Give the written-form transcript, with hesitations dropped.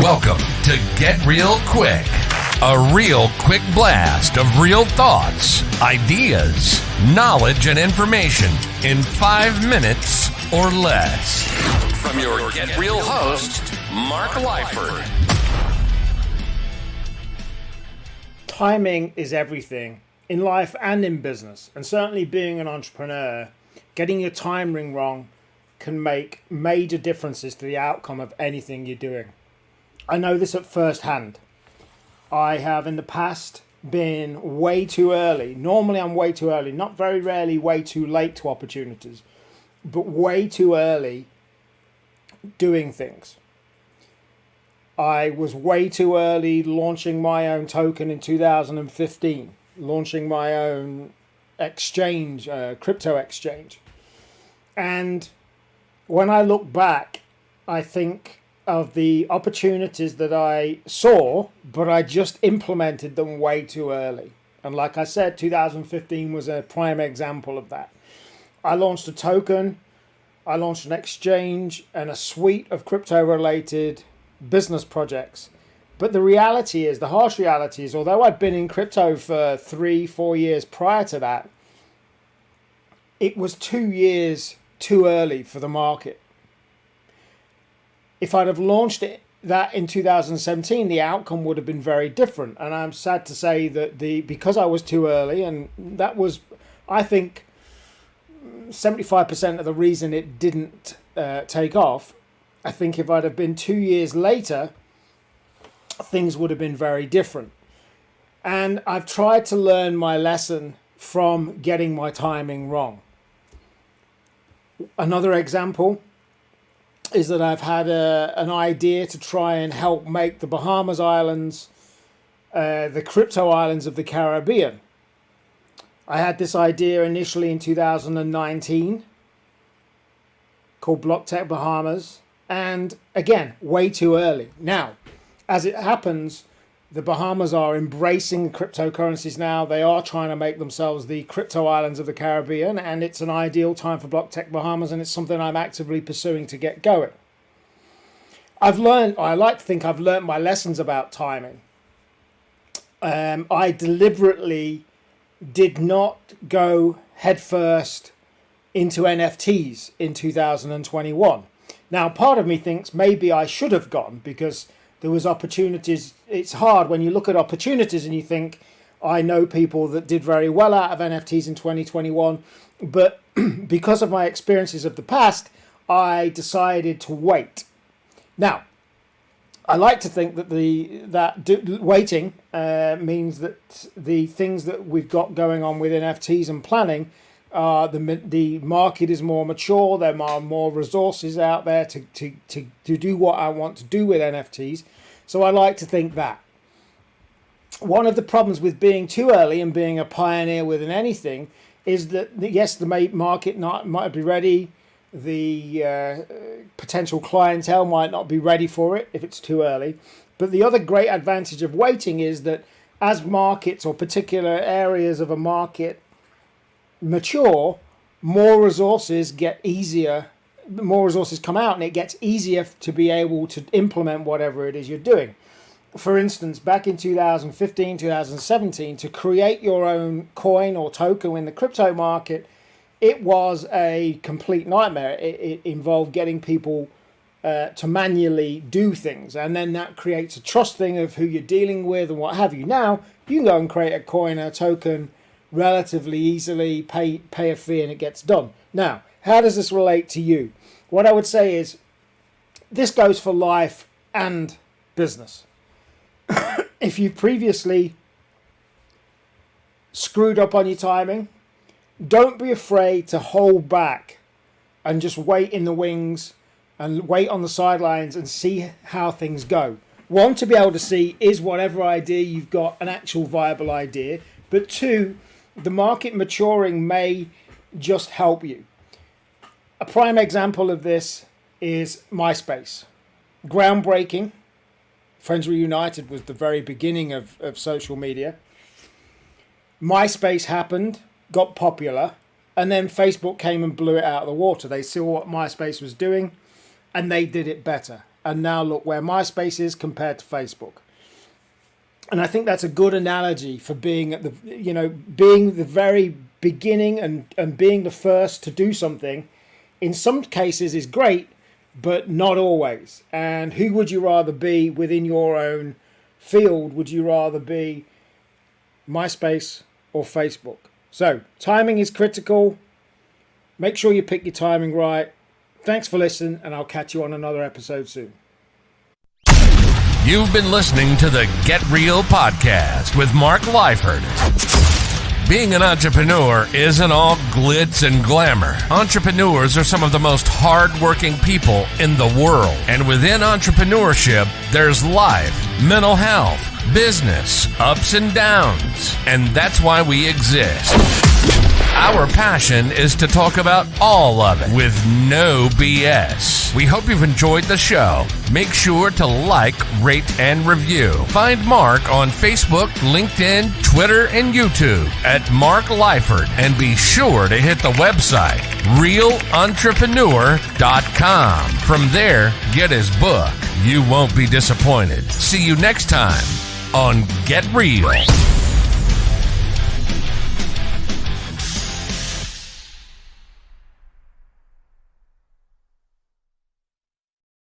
Welcome to Get Real Quick, a real quick blast of real thoughts, ideas, knowledge, and information in 5 minutes or less. From your Get Real host, Mark Lyford. Timing is everything in life and in business, and certainly being an entrepreneur, getting your timing wrong can make major differences to the outcome of anything you're doing. I know this at first hand. I have in the past been way too early. Normally I'm way too early, not very rarely way too late to opportunities, but way too early doing things. I was way too early launching my own token in 2015, launching my own exchange, crypto exchange. And when I look back, I think of the opportunities that I saw, but I just implemented them way too early. And like I said, 2015 was a prime example of that. I launched a token, I launched an exchange, and a suite of crypto-related business projects. But the reality is, the harsh reality is, although I'd been in crypto for 3-4 years prior to that, it was 2 years too early for the market. If I'd have launched that in 2017, the outcome would have been very different. And I'm sad to say that because I was too early, and that was, I think, 75% of the reason it didn't take off. I think if I'd have been 2 years later, things would have been very different. And I've tried to learn my lesson from getting my timing wrong. Another example is that I've had an idea to try and help make the Bahamas Islands the crypto islands of the Caribbean. I had this idea initially in 2019 called BlockTech Bahamas, and again, way too early. Now, as it happens, the Bahamas are embracing cryptocurrencies now. They are trying to make themselves the crypto islands of the Caribbean, and it's an ideal time for BlockTech Bahamas, and it's something I'm actively pursuing to get going. I like to think I've learned my lessons about timing. I deliberately did not go headfirst into NFTs in 2021. Now, part of me thinks maybe I should have gone because there was opportunities. It's hard when you look at opportunities and you think, I know people that did very well out of NFTs in 2021, but because of my experiences of the past, I decided to wait. Now, I like to think that waiting means that the things that we've got going on with NFTs and planning, the market is more mature. There are more resources out there to do what I want to do with NFTs. So I like to think that. One of the problems with being too early and being a pioneer within anything is that, yes, the market might be ready. The potential clientele might not be ready for it if it's too early. But the other great advantage of waiting is that as markets or particular areas of a market mature, more resources come out, and it gets easier to be able to implement whatever it is you're doing. For instance, back in 2015, 2017, to create your own coin or token in the crypto market, it was a complete nightmare. It involved getting people to manually do things, and then that creates a trust thing of who you're dealing with and what have you. Now, you can go and create a coin or a token relatively easily, pay a fee, and it gets done. Now, how does this relate to you? What I would say is this goes for life and business. If you previously screwed up on your timing, don't be afraid to hold back and just wait in the wings and wait on the sidelines and see how things go. One, to be able to see, is whatever idea you've got an actual viable idea? But two, the market maturing may just help you. A prime example of this is MySpace. Groundbreaking. Friends Reunited was the very beginning of social media. MySpace happened, got popular, and then Facebook came and blew it out of the water. They saw what MySpace was doing, and they did it better. and now look where MySpace is compared to Facebook. And I think that's a good analogy for being at being the very beginning and being the first to do something. In some cases is great, but not always. And who would you rather be within your own field? Would you rather be MySpace or Facebook? So timing is critical. Make sure you pick your timing right. Thanks for listening, and I'll catch you on another episode soon. You've been listening to the Get Real podcast with Mark Lyford. Being an entrepreneur isn't all glitz and glamour. Entrepreneurs are some of the most hard-working people in the world. And within entrepreneurship, there's life, mental health, business, ups and downs. And that's why we exist. Our passion is to talk about all of it with no BS. We hope you've enjoyed the show. Make sure to like, rate, and review. Find Mark on Facebook, LinkedIn, Twitter, and YouTube at Mark Lyford. And be sure to hit the website, realetrepreneur.com. From there, get his book. You won't be disappointed. See you next time on Get Real.